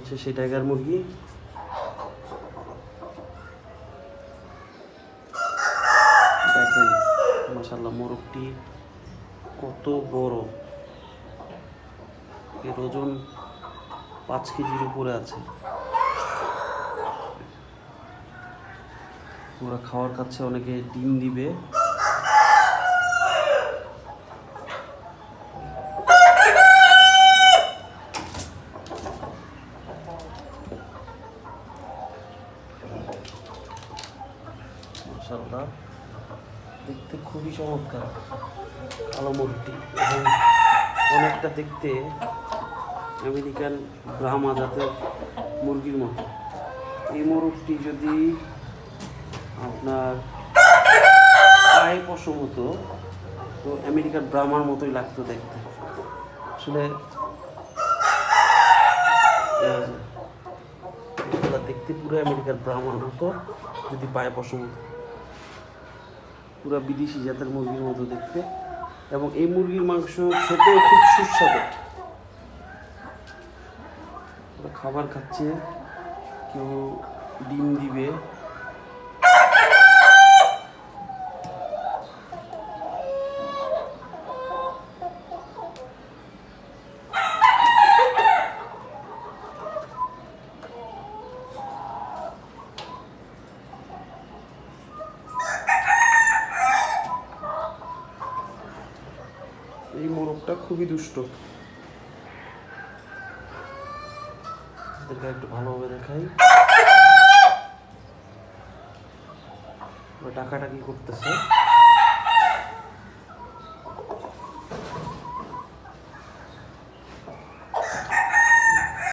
হচ্ছে সেই টাইগার মুরগি। দেখেন মাশাআল্লাহ মোরগটি কত বড়, এর ওজন 5 কেজির উপরে আছে। ওরা খাওয়ার খাচ্ছে, অনেকে ডিম দিবে। মাশাআল্লাহ দেখতে খুবই চমৎকার কালো মুরগিটি, এবং অনেকটা দেখতে আমেরিকান ব্রাহ্মা জাতের মুরগির মতো। এই মুরগটি যদি আপনার পায়ে পশম হতো তো আমেরিকার ব্রাহ্মার মতোই লাগতো দেখতে। আসলে দেখতে পুরো আমেরিকার ব্রাহ্মার মতো, যদি পায়ে পশম হতো পুরো বিদেশি জাতের মুরগির মতো দেখতে। এবং এই মুরগির মাংস খেতেও খুব সুস্বাদু। খাবার খাচ্ছে, কেউ ডিম দিবে। এই মোরগটা খুবই দুষ্ট, একটু ভালোভাবে দেখাই। ডাকাডাকি করতেছে।